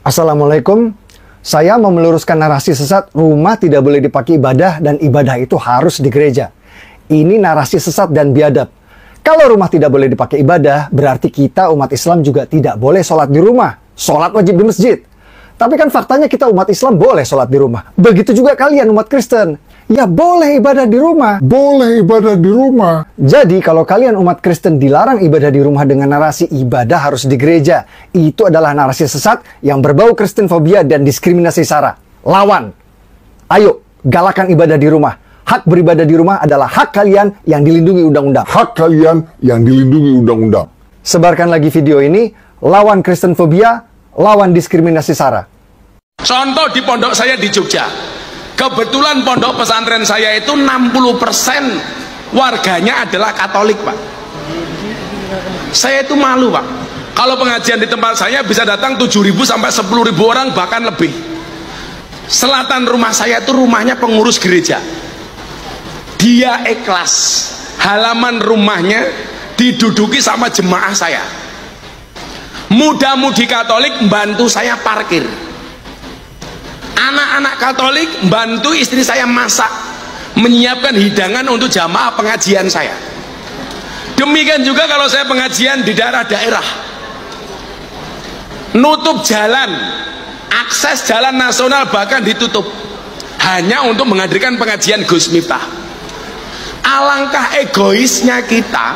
Assalamualaikum. Saya mau meluruskan narasi sesat rumah tidak boleh dipakai ibadah dan ibadah itu harus di gereja. Ini narasi sesat dan biadab. Kalau rumah tidak boleh dipakai ibadah, berarti kita umat Islam juga tidak boleh sholat di rumah. Sholat wajib di masjid. Tapi kan faktanya kita umat Islam boleh sholat di rumah. Begitu juga kalian umat Kristen. Ya boleh ibadah di rumah. Boleh ibadah di rumah. Jadi kalau kalian umat Kristen dilarang ibadah di rumah dengan narasi ibadah harus di gereja, itu adalah narasi sesat yang berbau Kristenfobia dan diskriminasi SARA. Lawan. Ayo, galakan ibadah di rumah. Hak beribadah di rumah adalah hak kalian yang dilindungi undang-undang. Hak kalian yang dilindungi undang-undang. Sebarkan lagi video ini, lawan Kristenfobia, lawan diskriminasi SARA. Contoh di pondok saya di Jogja. Kebetulan pondok pesantren saya itu 60% warganya adalah Katolik, Pak. Saya itu malu, Pak. Kalau pengajian di tempat saya bisa datang 7.000 sampai 10.000 orang, bahkan lebih. Selatan rumah saya itu rumahnya pengurus gereja. Dia ikhlas halaman rumahnya diduduki sama jemaah saya. Muda-mudi Katolik bantu saya parkir. Anak-anak Katolik bantu istri saya masak, menyiapkan hidangan untuk jamaah pengajian saya. Demikian juga kalau saya pengajian di daerah-daerah, nutup jalan, akses jalan nasional bahkan ditutup hanya untuk menghadirkan pengajian Gus Miftah. Alangkah egoisnya kita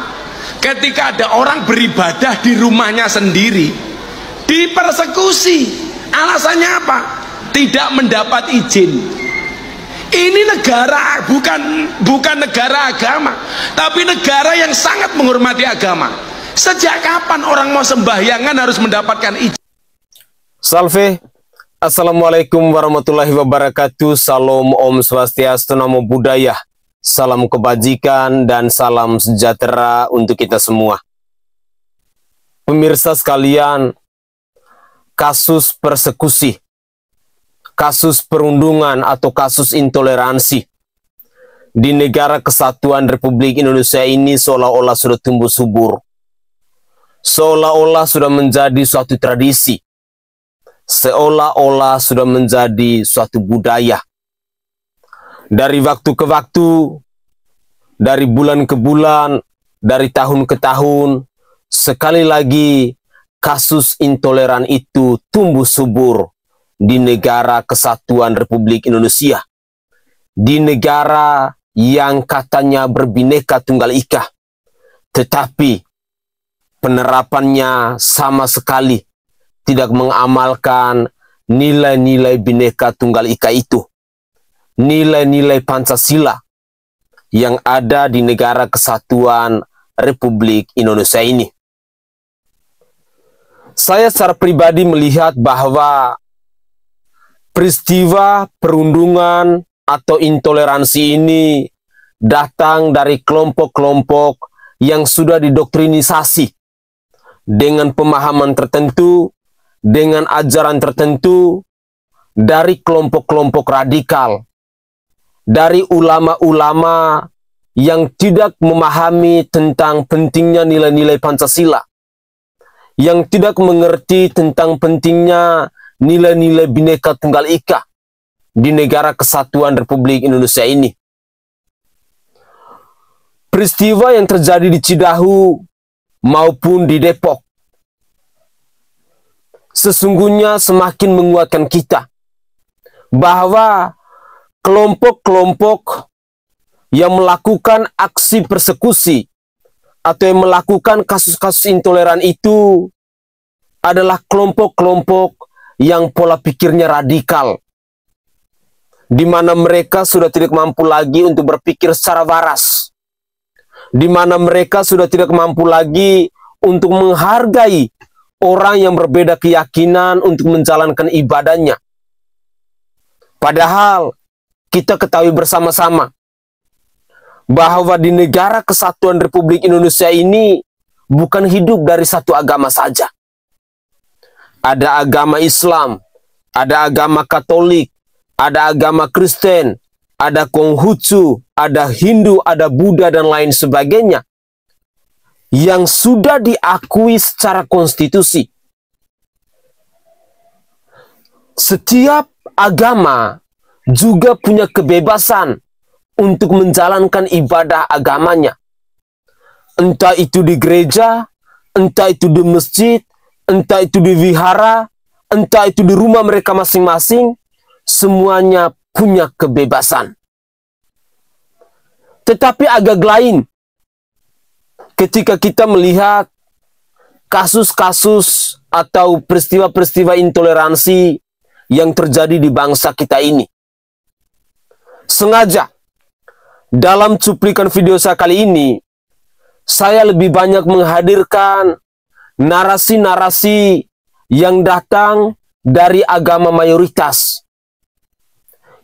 ketika ada orang beribadah di rumahnya sendiri dipersekusi. Alasannya apa? Tidak mendapat izin. Ini negara bukan negara agama, tapi negara yang sangat menghormati agama. Sejak kapan orang mau sembahyangan harus mendapatkan izin? Salve. Assalamualaikum warahmatullahi wabarakatuh. Salam Om Swastiastu, Namo Buddhaya. Salam kebajikan dan salam sejahtera untuk kita semua. Pemirsa sekalian, kasus persekusi, kasus perundungan atau kasus intoleransi di negara kesatuan Republik Indonesia ini seolah-olah sudah tumbuh subur. Seolah-olah sudah menjadi suatu tradisi. Seolah-olah sudah menjadi suatu budaya. Dari waktu ke waktu, dari bulan ke bulan, dari tahun ke tahun, sekali lagi kasus intoleran itu tumbuh subur di negara kesatuan Republik Indonesia, di negara yang katanya berbineka tunggal ika, tetapi penerapannya sama sekali tidak mengamalkan nilai-nilai bineka tunggal ika itu, nilai-nilai Pancasila yang ada di negara kesatuan Republik Indonesia ini. Saya secara pribadi melihat bahwa peristiwa perundungan atau intoleransi ini datang dari kelompok-kelompok yang sudah didoktrinisasi dengan pemahaman tertentu, dengan ajaran tertentu, dari kelompok-kelompok radikal, dari ulama-ulama yang tidak memahami tentang pentingnya nilai-nilai Pancasila, yang tidak mengerti tentang pentingnya nilai-nilai bineka tunggal ika di negara kesatuan Republik Indonesia ini. Peristiwa yang terjadi di Cidahu maupun di Depok sesungguhnya semakin menguatkan kita bahwa kelompok-kelompok yang melakukan aksi persekusi atau yang melakukan kasus-kasus intoleran itu adalah kelompok-kelompok yang pola pikirnya radikal, di mana mereka sudah tidak mampu lagi untuk berpikir secara waras, di mana mereka sudah tidak mampu lagi untuk menghargai orang yang berbeda keyakinan untuk menjalankan ibadahnya. Padahal kita ketahui bersama-sama bahwa di negara kesatuan Republik Indonesia ini bukan hidup dari satu agama saja. Ada agama Islam, ada agama Katolik, ada agama Kristen, ada Konghucu, ada Hindu, ada Buddha, dan lain sebagainya. Yang sudah diakui secara konstitusi. Setiap agama juga punya kebebasan untuk menjalankan ibadah agamanya. Entah itu di gereja, entah itu di masjid, entah itu di wihara, entah itu di rumah mereka masing-masing, semuanya punya kebebasan. Tetapi agak lain ketika kita melihat kasus-kasus atau peristiwa-peristiwa intoleransi yang terjadi di bangsa kita ini. Sengaja dalam cuplikan video saya kali ini, saya lebih banyak menghadirkan narasi-narasi yang datang dari agama mayoritas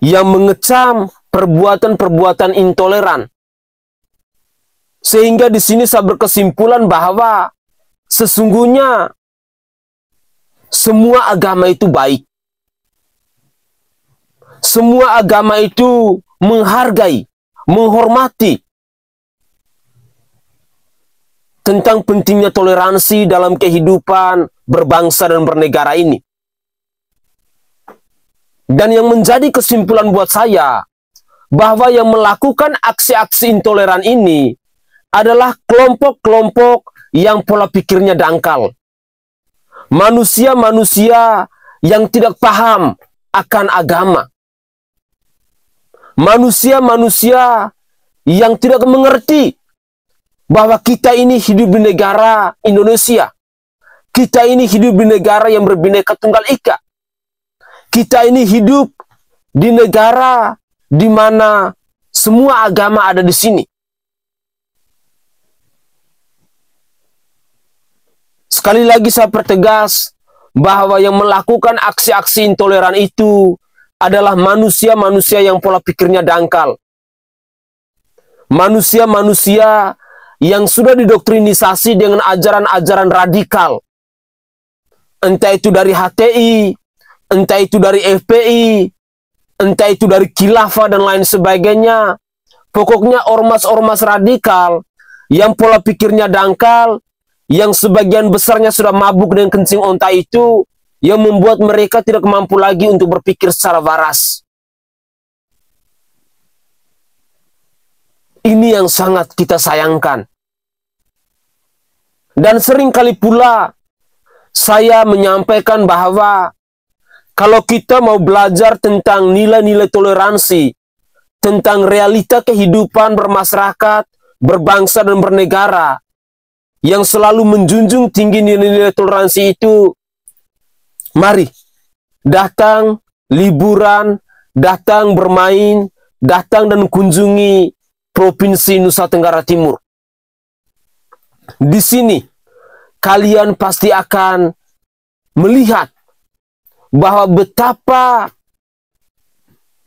yang mengecam perbuatan-perbuatan intoleran. Sehingga di sini saya berkesimpulan bahwa sesungguhnya semua agama itu baik. Semua agama itu menghargai, menghormati tentang pentingnya toleransi dalam kehidupan berbangsa dan bernegara ini. Dan yang menjadi kesimpulan buat saya, bahwa yang melakukan aksi-aksi intoleran ini adalah kelompok-kelompok yang pola pikirnya dangkal. Manusia-manusia yang tidak paham akan agama. Manusia-manusia yang tidak mengerti bahwa kita ini hidup di negara Indonesia. Kita ini hidup di negara yang berbineka tunggal ika. Kita ini hidup di negara di mana semua agama ada di sini. Sekali lagi saya pertegas bahwa yang melakukan aksi-aksi intoleran itu adalah manusia-manusia yang pola pikirnya dangkal. Manusia-manusia yang sudah didoktrinisasi dengan ajaran-ajaran radikal. Entah itu dari HTI, entah itu dari FPI, entah itu dari khilafah dan lain sebagainya. Pokoknya ormas-ormas radikal yang pola pikirnya dangkal, yang sebagian besarnya sudah mabuk dengan kencing onta itu, yang membuat mereka tidak mampu lagi untuk berpikir secara waras. Ini yang sangat kita sayangkan. Dan seringkali pula saya menyampaikan bahwa kalau kita mau belajar tentang nilai-nilai toleransi, tentang realita kehidupan bermasyarakat, berbangsa dan bernegara, yang selalu menjunjung tinggi nilai-nilai toleransi itu, mari datang liburan, datang bermain, datang dan kunjungi Provinsi Nusa Tenggara Timur. Di sini kalian pasti akan melihat bahwa betapa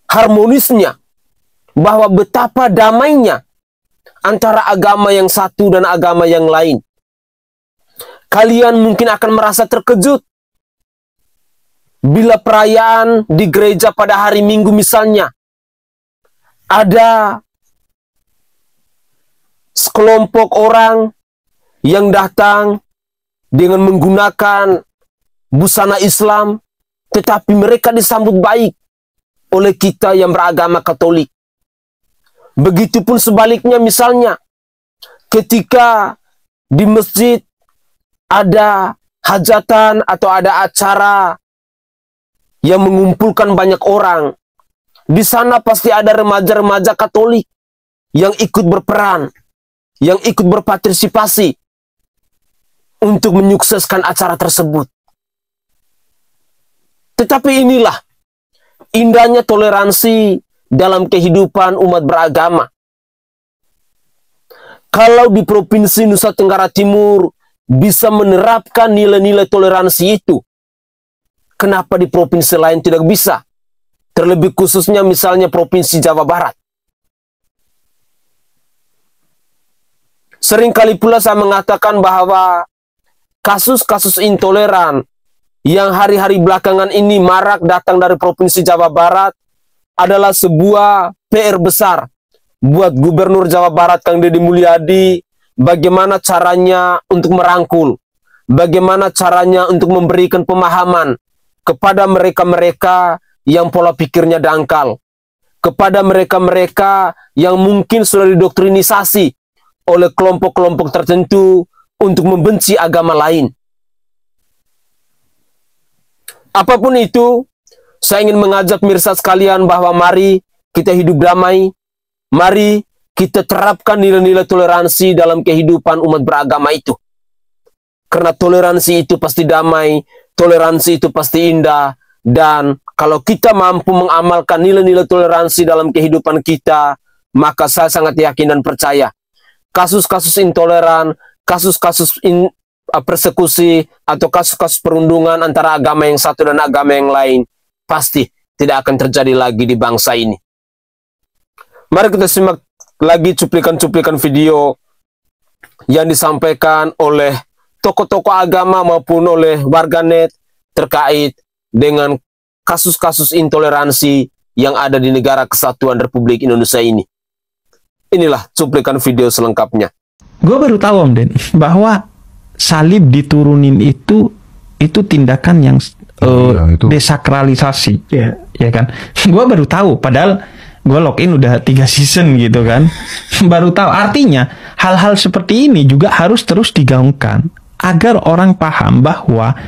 harmonisnya, bahwa betapa damainya antara agama yang satu dan agama yang lain. Kalian mungkin akan merasa terkejut bila perayaan di gereja pada hari Minggu misalnya, ada sekelompok orang yang datang dengan menggunakan busana Islam, tetapi mereka disambut baik oleh kita yang beragama Katolik. Begitupun sebaliknya, misalnya ketika di masjid ada hajatan atau ada acara yang mengumpulkan banyak orang, di sana pasti ada remaja-remaja Katolik yang ikut berperan, yang ikut berpartisipasi untuk menyukseskan acara tersebut. Tetapi inilah indahnya toleransi dalam kehidupan umat beragama. Kalau di Provinsi Nusa Tenggara Timur bisa menerapkan nilai-nilai toleransi itu, kenapa di provinsi lain tidak bisa? Terlebih khususnya misalnya Provinsi Jawa Barat. Seringkali pula saya mengatakan bahwa kasus-kasus intoleran yang hari-hari belakangan ini marak datang dari Provinsi Jawa Barat adalah sebuah PR besar buat Gubernur Jawa Barat Kang Deddy Mulyadi. Bagaimana caranya untuk merangkul, bagaimana caranya untuk memberikan pemahaman kepada mereka-mereka yang pola pikirnya dangkal, kepada mereka-mereka yang mungkin sudah didoktrinisasi oleh kelompok-kelompok tertentu untuk membenci agama lain. Apapun itu, saya ingin mengajak mirsa sekalian bahwa mari kita hidup damai, mari kita terapkan nilai-nilai toleransi dalam kehidupan umat beragama itu. Karena toleransi itu pasti damai, toleransi itu pasti indah, dan kalau kita mampu mengamalkan nilai-nilai toleransi dalam kehidupan kita, maka saya sangat yakin dan percaya kasus-kasus intoleran, kasus-kasus persekusi, atau kasus-kasus perundungan antara agama yang satu dan agama yang lain pasti tidak akan terjadi lagi di bangsa ini. Mari kita simak lagi cuplikan-cuplikan video yang disampaikan oleh tokoh-tokoh agama maupun oleh warganet terkait dengan kasus-kasus intoleransi yang ada di negara kesatuan Republik Indonesia ini. Inilah cuplikan video selengkapnya. Gue baru tahu Om Den bahwa salib diturunin itu tindakan yang itu. desakralisasi, ya kan? Gue baru tahu, padahal gue login udah 3 season gitu kan. Baru tahu. Artinya hal-hal seperti ini juga harus terus digaungkan agar orang paham bahwa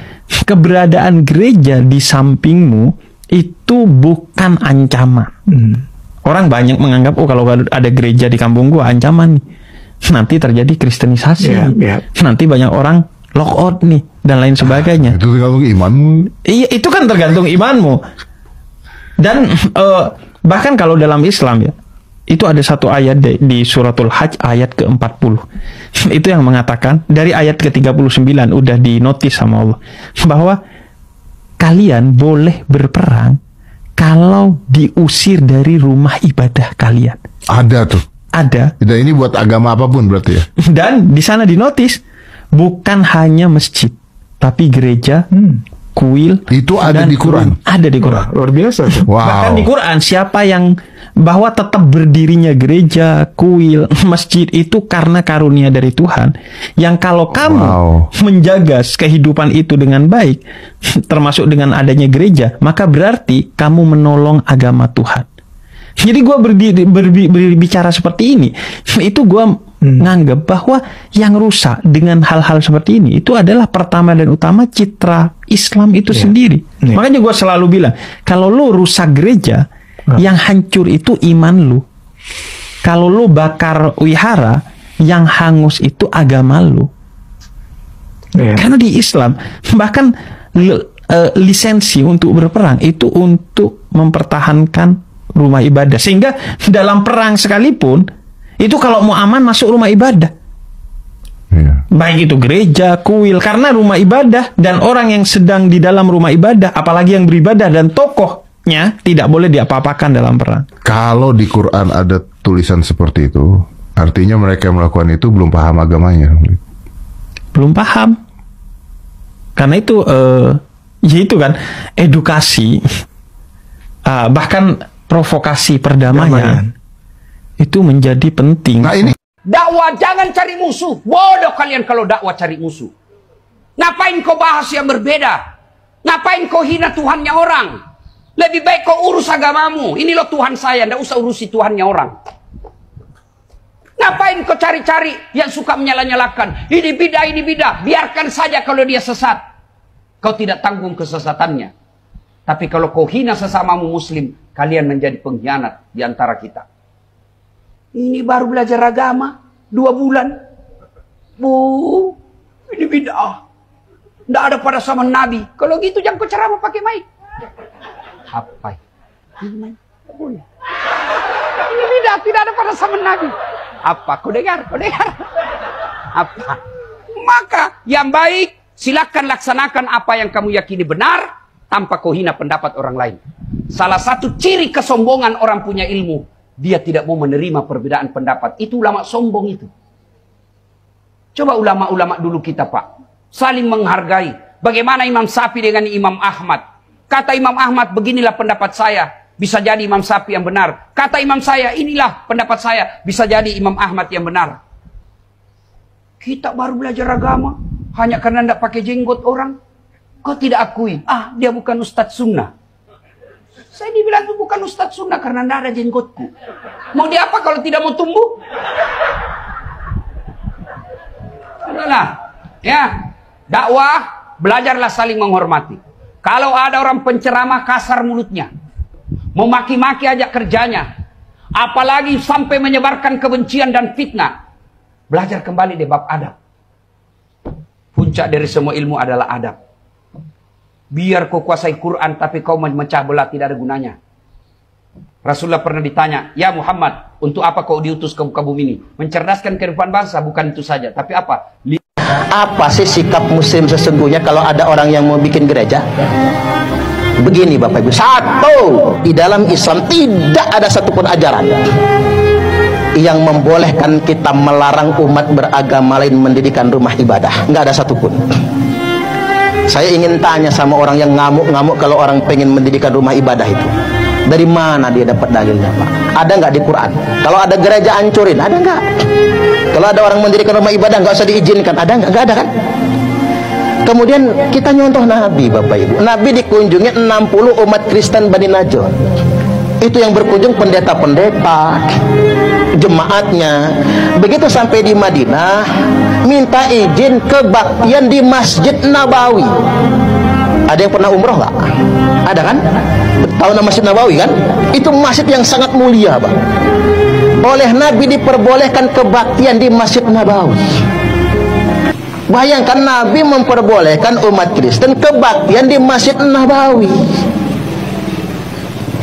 keberadaan gereja di sampingmu itu bukan ancaman. Orang banyak menganggap, oh kalau ada gereja di kampung gua ancaman nih. Nanti terjadi kristenisasi. Nanti banyak orang lock out nih dan lain sebagainya. Itu tergantung imanmu. Iya, itu kan tergantung imanmu. Dan bahkan kalau dalam Islam ya, itu ada satu ayat di suratul Hajj ayat ke-40. Itu yang mengatakan, dari ayat ke-39 udah dinotis sama Allah, bahwa kalian boleh berperang kalau diusir dari rumah ibadah kalian. Ada tuh. Ada. Dan ini buat agama apapun berarti ya. Dan di sana dinotis bukan hanya masjid, tapi gereja, kuil. Itu ada di Quran. Ada di Quran. Luar biasa tuh. Wow. Bahkan di Quran siapa yang bahwa tetap berdirinya gereja, kuil, masjid itu karena karunia dari Tuhan. Yang kalau kamu menjaga kehidupan itu dengan baik, termasuk dengan adanya gereja, maka berarti kamu menolong agama Tuhan. Jadi gue berbicara seperti ini, itu gue nganggap bahwa yang rusak dengan hal-hal seperti ini itu adalah pertama dan utama citra Islam itu sendiri. Makanya gue selalu bilang, kalau lu rusak gereja, yang hancur itu iman lu. Kalau lu bakar wihara, yang hangus itu agama lu. Karena di Islam bahkan lisensi untuk berperang itu untuk mempertahankan rumah ibadah. Sehingga dalam perang sekalipun itu kalau mau aman masuk rumah ibadah. Baik itu gereja, kuil, karena rumah ibadah dan orang yang sedang di dalam rumah ibadah, apalagi yang beribadah dan tokohnya tidak boleh diapa-apakan dalam perang. Kalau di Quran ada tulisan seperti itu, artinya mereka yang melakukan itu belum paham agamanya. Belum paham. Karena itu ya itu kan edukasi, bahkan provokasi perdamaian itu menjadi penting. Nah ini dakwah jangan cari musuh. Bodoh kalian kalau dakwah cari musuh. Ngapain kau bahas yang berbeda? Ngapain kau hina Tuhannya orang? Lebih baik kau urus agamamu. Ini loh Tuhan saya, ndak usah urusi Tuhannya orang. Ngapain kau cari-cari yang suka menyala-nyalakan? Ini bidah. Biarkan saja kalau dia sesat. Kau tidak tanggung kesesatannya. Tapi kalau kau hina sesamamu muslim, kalian menjadi pengkhianat di antara kita. Ini baru belajar agama 2 bulan. Ini bid'ah. Nggak ada pada zaman Nabi. Kalau gitu jangan kau ceramah pakai mic. Apa? Ini bid'ah, tidak ada pada zaman Nabi. Apa? Kau dengar? Apa? Maka yang baik silakan laksanakan apa yang kamu yakini benar tanpa kau hina pendapat orang lain. Salah satu ciri kesombongan orang punya ilmu, dia tidak mau menerima perbedaan pendapat. Itu ulama sombong itu. Coba ulama-ulama dulu kita Pak, saling menghargai. Bagaimana Imam Syafi'i dengan Imam Ahmad? Kata Imam Ahmad, beginilah pendapat saya. Bisa jadi Imam Syafi'i yang benar. Kata Imam saya, inilah pendapat saya. Bisa jadi Imam Ahmad yang benar. Kita baru belajar agama hanya karena tidak pakai jenggot orang. Kau tidak akui? Ah, dia bukan Ustadz Sunnah. Saya dibilang itu bukan Ustadz Sunnah karena tidak ada jenggotku. Mau dia apa kalau tidak mau tumbuh? Udahlah, ya. Dakwah, belajarlah saling menghormati. Kalau ada orang penceramah kasar mulutnya, memaki-maki aja kerjanya, apalagi sampai menyebarkan kebencian dan fitnah, belajar kembali deh bab adab. Puncak dari semua ilmu adalah adab. Biar kau kuasai Quran tapi kau memecah belah tidak ada gunanya. Rasulullah pernah ditanya, ya Muhammad, untuk apa kau diutus ke muka bumi ini? Mencerdaskan kehidupan bangsa, bukan itu saja. Tapi apa? Apa sih sikap muslim sesungguhnya kalau ada orang yang mau bikin gereja? Begini Bapak Ibu, satu, di dalam Islam tidak ada satupun ajaran yang membolehkan kita melarang umat beragama lain mendirikan rumah ibadah. Nggak ada satupun. Saya ingin tanya sama orang yang ngamuk-ngamuk kalau orang pengen mendirikan rumah ibadah itu, dari mana dia dapat dalilnya, Pak? Ada nggak di Quran? Kalau ada gereja hancurin, ada nggak? Kalau ada orang mendirikan rumah ibadah nggak usah diizinkan, ada nggak? Nggak ada kan? Kemudian kita nyontoh Nabi, Bapak Ibu. Nabi dikunjungi 60 umat Kristen Bani Najjar. Itu yang berkunjung pendeta-pendeta, jemaatnya. Begitu sampai di Madinah, minta izin kebaktian di Masjid Nabawi. Ada yang pernah umroh nggak? Ada kan? Tahu nama Masjid Nabawi kan? Itu masjid yang sangat mulia, Pak. Oleh Nabi diperbolehkan kebaktian di Masjid Nabawi. Bayangkan Nabi memperbolehkan umat Kristen kebaktian di Masjid Nabawi.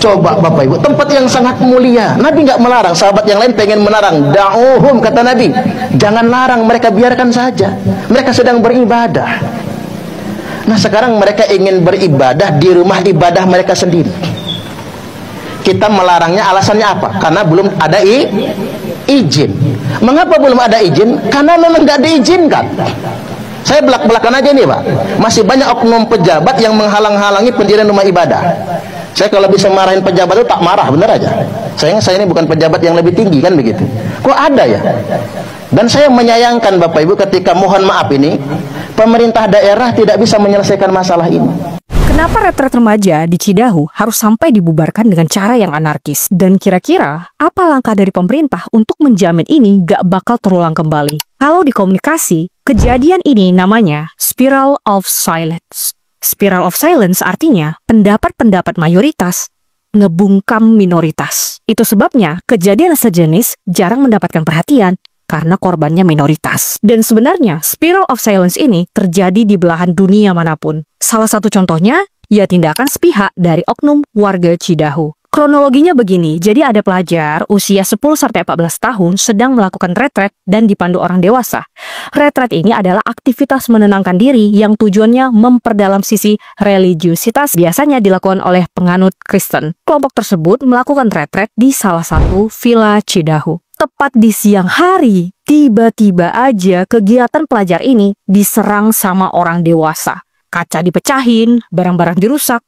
Coba Bapak Ibu, tempat yang sangat mulia. Nabi nggak melarang. Sahabat yang lain pengen melarang. Da'uhum, kata Nabi, jangan larang mereka, biarkan saja. Mereka sedang beribadah. Nah sekarang mereka ingin beribadah di rumah ibadah mereka sendiri. Kita melarangnya alasannya apa? Karena belum ada izin. Mengapa belum ada izin? Karena memang nggak diizinkan. Saya belak-belakan aja nih Pak, masih banyak oknum pejabat yang menghalang-halangi pendirian rumah ibadah. Saya kalau bisa marahin pejabat itu tak marah, bener aja. Saya ini bukan pejabat yang lebih tinggi kan begitu. Kok ada ya? Dan saya menyayangkan Bapak Ibu ketika mohon maaf ini pemerintah daerah tidak bisa menyelesaikan masalah ini. Kenapa retret remaja di Cidahu harus sampai dibubarkan dengan cara yang anarkis? Dan kira-kira apa langkah dari pemerintah untuk menjamin ini gak bakal terulang kembali? Kalau di komunikasi, kejadian ini namanya spiral of silence. Spiral of silence artinya pendapat-pendapat mayoritas ngebungkam minoritas. Itu sebabnya kejadian sejenis jarang mendapatkan perhatian karena korbannya minoritas. Dan sebenarnya spiral of silence ini terjadi di belahan dunia manapun. Salah satu contohnya ya tindakan sepihak dari oknum warga Cidahu. Kronologinya begini, jadi ada pelajar usia 10-14 tahun sedang melakukan retret dan dipandu orang dewasa. Retret ini adalah aktivitas menenangkan diri yang tujuannya memperdalam sisi religiusitas, biasanya dilakukan oleh penganut Kristen. Kelompok tersebut melakukan retret di salah satu villa Cidahu. Tepat di siang hari, tiba-tiba aja kegiatan pelajar ini diserang sama orang dewasa. Kaca dipecahin, barang-barang dirusak.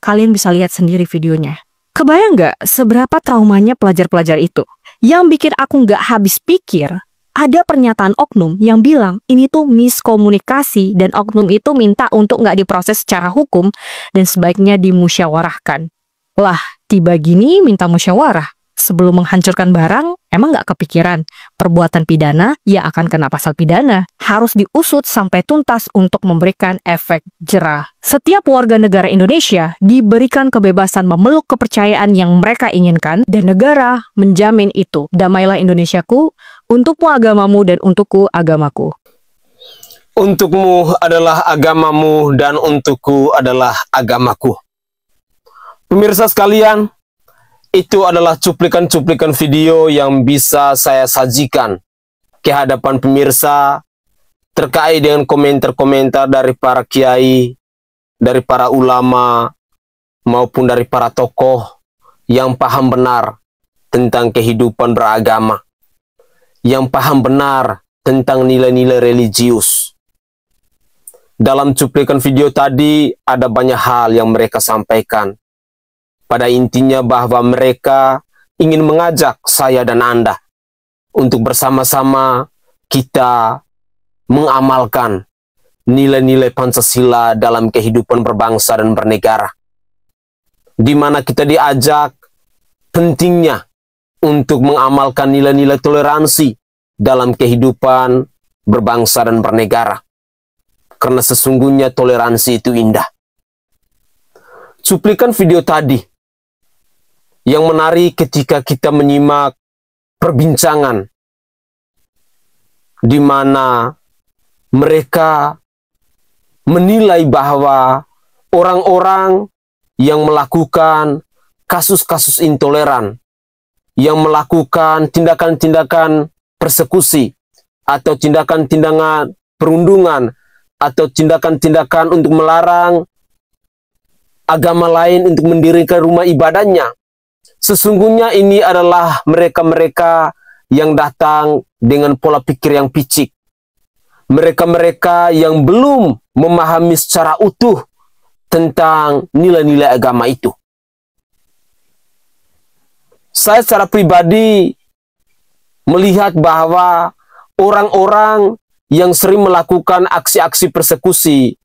Kalian bisa lihat sendiri videonya. Kebayang nggak seberapa traumanya pelajar-pelajar itu? Yang bikin aku nggak habis pikir, ada pernyataan oknum yang bilang ini tuh miskomunikasi dan oknum itu minta untuk nggak diproses secara hukum dan sebaiknya dimusyawarahkan. Lah, tiba gini minta musyawarah. Sebelum menghancurkan barang, emang nggak kepikiran perbuatan pidana ya akan kena pasal pidana. Harus diusut sampai tuntas untuk memberikan efek jerah. Setiap warga negara Indonesia diberikan kebebasan memeluk kepercayaan yang mereka inginkan dan negara menjamin itu. Damailah Indonesiaku, untukmu agamamu dan untukku agamaku. Untukmu adalah agamamu dan untukku adalah agamaku. Pemirsa sekalian, itu adalah cuplikan-cuplikan video yang bisa saya sajikan ke hadapan pemirsa terkait dengan komentar-komentar dari para kiai, dari para ulama, maupun dari para tokoh yang paham benar tentang kehidupan beragama, yang paham benar tentang nilai-nilai religius. Dalam cuplikan video tadi ada banyak hal yang mereka sampaikan. Pada intinya bahwa mereka ingin mengajak saya dan Anda untuk bersama-sama kita mengamalkan nilai-nilai Pancasila dalam kehidupan berbangsa dan bernegara, di mana kita diajak pentingnya untuk mengamalkan nilai-nilai toleransi dalam kehidupan berbangsa dan bernegara. Karena sesungguhnya toleransi itu indah. Cuplikan video tadi yang menarik ketika kita menyimak perbincangan di mana mereka menilai bahwa orang-orang yang melakukan kasus-kasus intoleran, yang melakukan tindakan-tindakan persekusi, atau tindakan-tindakan perundungan, atau tindakan-tindakan untuk melarang agama lain untuk mendirikan rumah ibadahnya, sesungguhnya ini adalah mereka-mereka yang datang dengan pola pikir yang picik. Mereka-mereka yang belum memahami secara utuh tentang nilai-nilai agama itu. Saya secara pribadi melihat bahwa orang-orang yang sering melakukan aksi-aksi persekusi,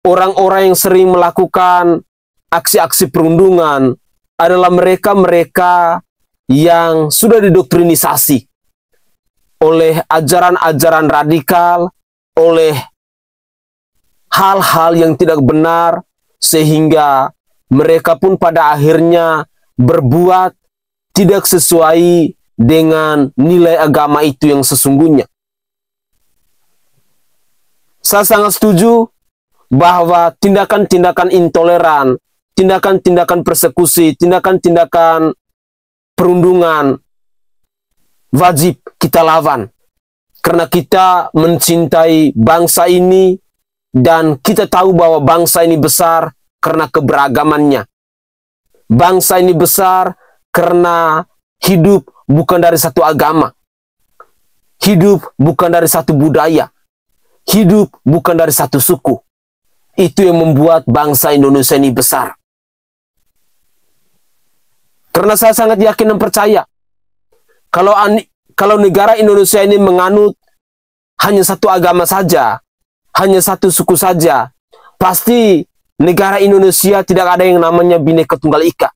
orang-orang yang sering melakukan aksi-aksi perundungan adalah mereka-mereka yang sudah didoktrinisasi oleh ajaran-ajaran radikal, oleh hal-hal yang tidak benar, sehingga mereka pun pada akhirnya berbuat tidak sesuai dengan nilai agama itu yang sesungguhnya. Saya sangat setuju bahwa tindakan-tindakan intoleran, tindakan-tindakan persekusi, tindakan-tindakan perundungan wajib kita lawan. Karena kita mencintai bangsa ini dan kita tahu bahwa bangsa ini besar karena keberagamannya. Bangsa ini besar karena hidup bukan dari satu agama. Hidup bukan dari satu budaya. Hidup bukan dari satu suku. Itu yang membuat bangsa Indonesia ini besar. Karena saya sangat yakin dan percaya kalau negara Indonesia ini menganut hanya satu agama saja, hanya satu suku saja, pasti negara Indonesia tidak ada yang namanya Bhinneka Tunggal Ika.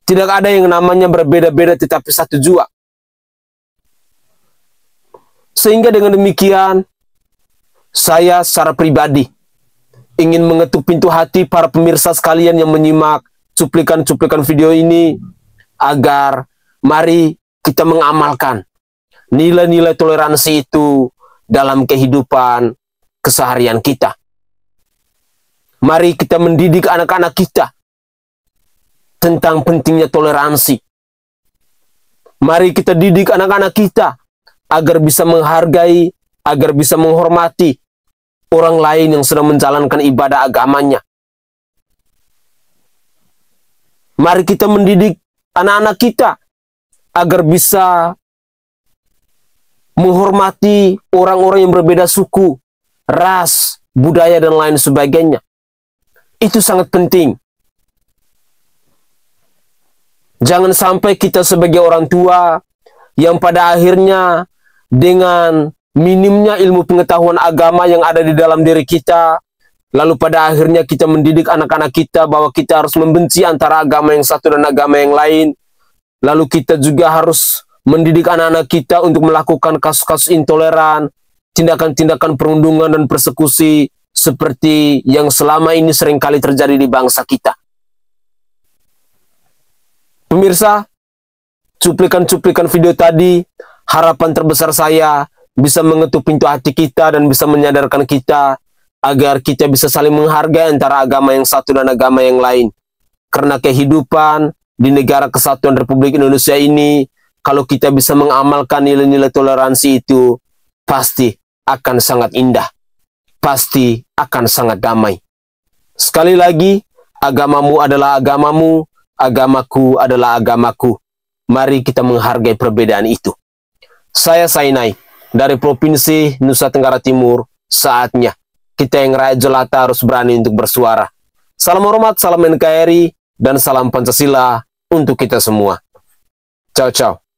Tidak ada yang namanya berbeda-beda tetapi satu jua. Sehingga dengan demikian, saya secara pribadi ingin mengetuk pintu hati para pemirsa sekalian yang menyimak cuplikan-cuplikan video ini, agar mari kita mengamalkan nilai-nilai toleransi itu dalam kehidupan keseharian kita. Mari kita mendidik anak-anak kita tentang pentingnya toleransi. Mari kita didik anak-anak kita agar bisa menghargai, agar bisa menghormati orang lain yang sedang menjalankan ibadah agamanya. Mari kita mendidik anak-anak kita agar bisa menghormati orang-orang yang berbeda suku, ras, budaya, dan lain sebagainya. Itu sangat penting. Jangan sampai kita sebagai orang tua yang pada akhirnya dengan minimnya ilmu pengetahuan agama yang ada di dalam diri kita, lalu pada akhirnya kita mendidik anak-anak kita bahwa kita harus membenci antara agama yang satu dan agama yang lain. Lalu kita juga harus mendidik anak-anak kita untuk melakukan kasus-kasus intoleran, tindakan-tindakan perundungan dan persekusi seperti yang selama ini seringkali terjadi di bangsa kita. Pemirsa, cuplikan-cuplikan video tadi, harapan terbesar saya bisa mengetuk pintu hati kita dan bisa menyadarkan kita agar kita bisa saling menghargai antara agama yang satu dan agama yang lain. Karena kehidupan di negara kesatuan Republik Indonesia ini, kalau kita bisa mengamalkan nilai-nilai toleransi itu, pasti akan sangat indah. Pasti akan sangat damai. Sekali lagi, agamamu adalah agamamu, agamaku adalah agamaku. Mari kita menghargai perbedaan itu. Saya Sainai, dari Provinsi Nusa Tenggara Timur. Saatnya kita yang rakyat jelata harus berani untuk bersuara. Salam hormat, salam NKRI, dan salam Pancasila untuk kita semua. Ciao, ciao.